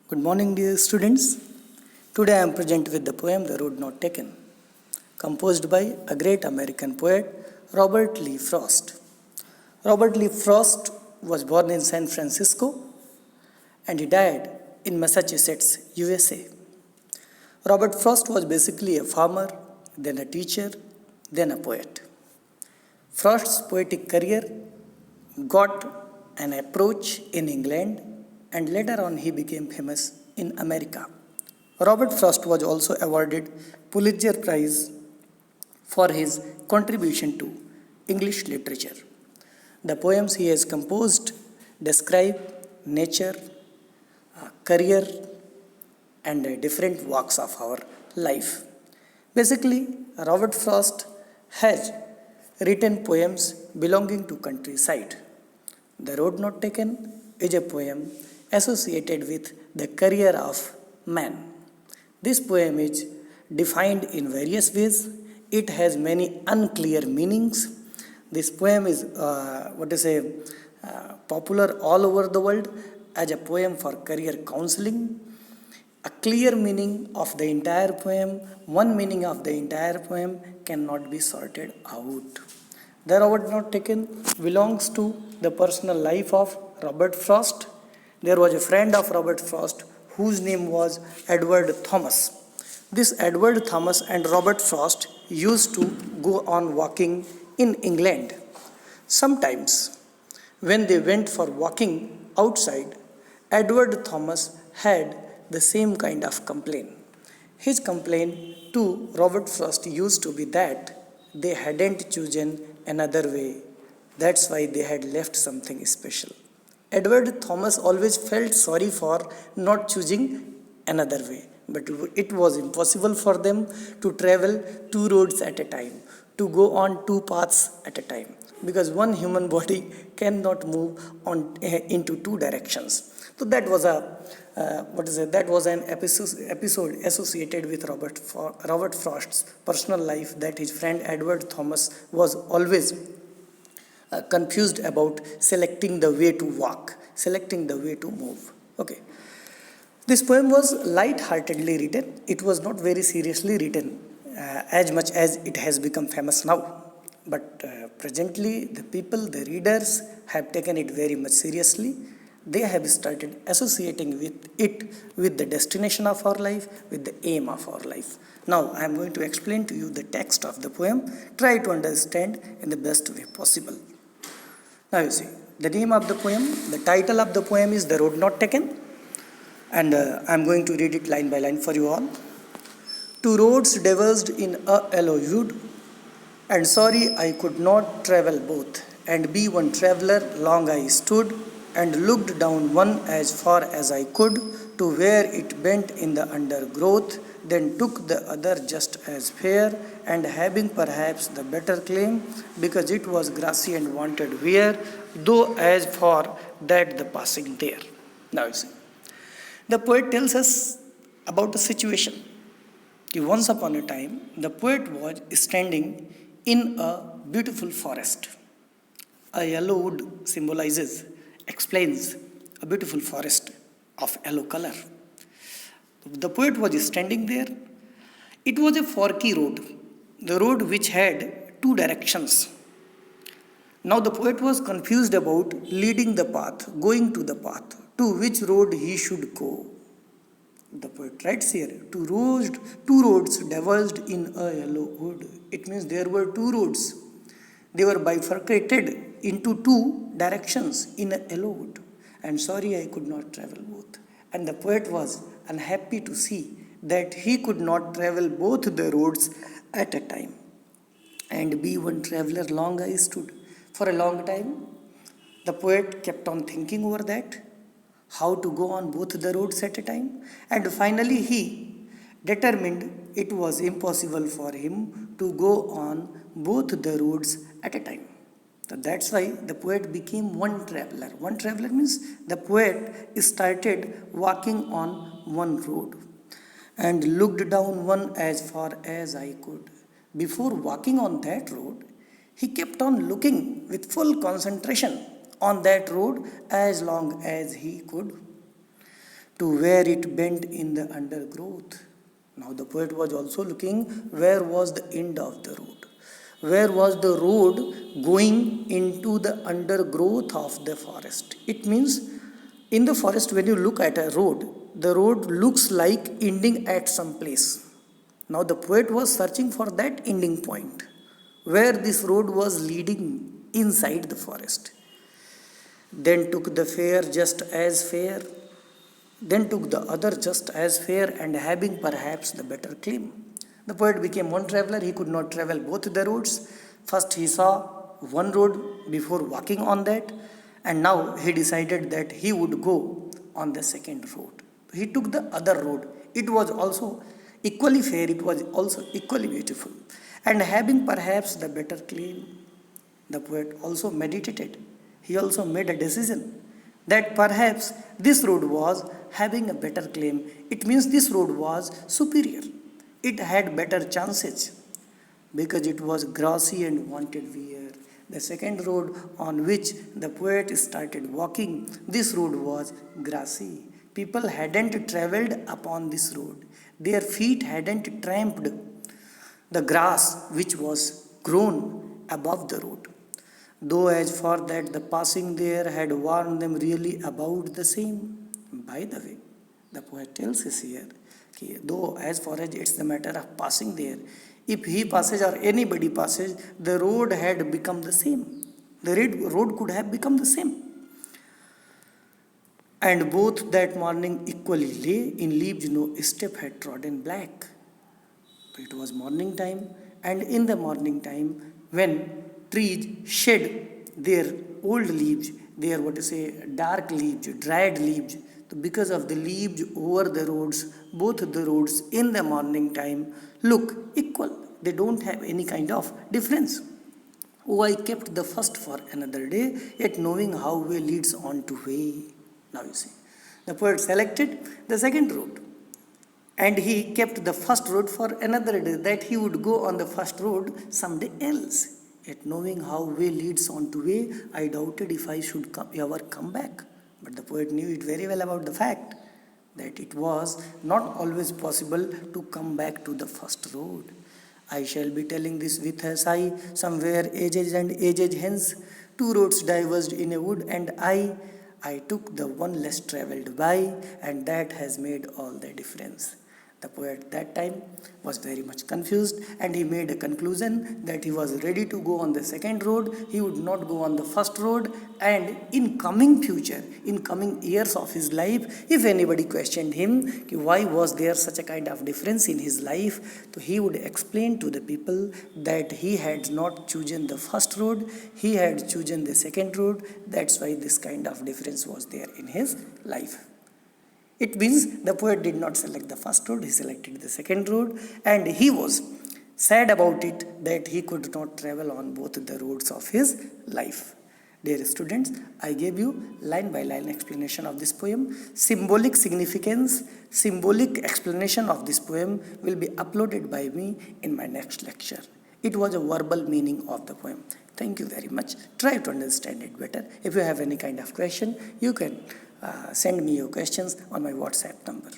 Good morning, dear students. Today I am present with the poem The Road Not Taken, composed by a great American poet, Robert Lee Frost. Robert Lee Frost was born in San Francisco and he died in Massachusetts, USA. Robert Frost was basically a farmer, then a teacher, then a poet. Frost's poetic career got an approach in England and later on he became famous in America. Robert Frost was also awarded Pulitzer Prize for his contribution to English literature. The poems he has composed describe nature, career, and different walks of our life. Basically, Robert Frost has written poems belonging to countryside. The Road Not Taken is a poem associated with the career of man. This poem is defined in various ways. It has many unclear meanings. This poem is popular all over the world as a poem for career counseling. A clear meaning of the entire poem, one meaning of the entire poem cannot be sorted out. The Road Not Taken belongs to the personal life of Robert Frost. There was a friend of Robert Frost whose name was Edward Thomas. This Edward Thomas and Robert Frost used to go on walking in England. Sometimes, when they went for walking outside, Edward Thomas had the same kind of complaint. His complaint to Robert Frost used to be that they hadn't chosen another way. That's why they had left something special. Edward Thomas always felt sorry for not choosing another way, but it was impossible for them to travel two roads at a time, to go on two paths at a time, because one human body cannot move on into two directions. So that was an episode associated with Robert Frost's personal life, that his friend Edward Thomas was always confused about selecting the way to walk, selecting the way to move. Okay. This poem was light-heartedly written. It was not very seriously written as much as it has become famous now. But presently, the readers, have taken it very much seriously. They have started associating with it with the destination of our life, with the aim of our life. Now, I am going to explain to you the text of the poem. Try to understand in the best way possible. Now you see, the name of the poem, the title of the poem is The Road Not Taken. And I am going to read it line by line for you all. Two roads diverged in a yellow wood, and sorry I could not travel both. And be one traveller, long I stood, and looked down one as far as I could, to where it bent in the undergrowth, then took the other just as fair, and having perhaps the better claim, because it was grassy and wanted wear, though as for that the passing there. Now you see, the poet tells us about a situation. Once upon a time, the poet was standing in a beautiful forest. A yellow wood explains a beautiful forest of yellow color. The poet was standing there. It was a forky road, the road which had two directions. Now the poet was confused about leading the path, going to the path, to which road he should go. The poet writes here, two roads diverged in a yellow wood. It means there were two roads. They were bifurcated into two directions in a yellow wood. And sorry, I could not travel both. And the poet was unhappy to see that he could not travel both the roads at a time. And be one traveller, long I stood. For a long time, the poet kept on thinking over that, how to go on both the roads at a time. And finally, he determined it was impossible for him to go on both the roads at a time. So that's why the poet became one traveler. One traveler means the poet started walking on one road and looked down one as far as I could. Before walking on that road, he kept on looking with full concentration on that road as long as he could, to where it bent in the undergrowth. Now the poet was also looking where was the end of the road. Where was the road going into the undergrowth of the forest? It means in the forest, when you look at a road, the road looks like ending at some place. Now the poet was searching for that ending point, where this road was leading inside the forest. Then took the fair just as fair, then took the other just as fair, and having perhaps the better claim. The poet became one traveler, he could not travel both the roads. First he saw one road before walking on that, and now he decided that he would go on the second road. He took the other road. It was also equally fair, it was also equally beautiful. And having perhaps the better claim, the poet also meditated. He also made a decision that perhaps this road was having a better claim. It means this road was superior. It had better chances because it was grassy and wanted wear. The second road on which the poet started walking, this road was grassy. People hadn't traveled upon this road. Their feet hadn't tramped the grass which was grown above the road. Though as for that the passing there had warned them really about the same. By the way, the poet tells us here, though as far as it's the matter of passing there, if he passes or anybody passes, the road had become the same. The road could have become the same. And both that morning equally lay in leaves no step had trodden black. It was morning time, and in the morning time, when trees shed their old leaves, their dark leaves, dried leaves, so because of the leaves over the roads, both the roads in the morning time look equal. They don't have any kind of difference. Oh, I kept the first for another day, yet knowing how way leads on to way. Now you see, the poet selected the second road, and he kept the first road for another day, that he would go on the first road someday else. Yet knowing how way leads on to way, I doubted if I should ever come back. But the poet knew it very well about the fact that it was not always possible to come back to the first road. I shall be telling this with a sigh, somewhere ages and ages hence, two roads diverged in a wood, and I took the one less travelled by, and that has made all the difference. The poet that time was very much confused, and he made a conclusion that he was ready to go on the second road. He would not go on the first road, and in coming future, in coming years of his life, if anybody questioned him why was there such a kind of difference in his life, so he would explain to the people that he had not chosen the first road, he had chosen the second road. That's why this kind of difference was there in his life. It means the poet did not select the first road, he selected the second road, and he was sad about it that he could not travel on both the roads of his life. Dear students, I gave you line by line explanation of this poem. Symbolic significance, symbolic explanation of this poem will be uploaded by me in my next lecture. It was a verbal meaning of the poem. Thank you very much. Try to understand it better. If you have any kind of question, you can send me your questions on my WhatsApp number.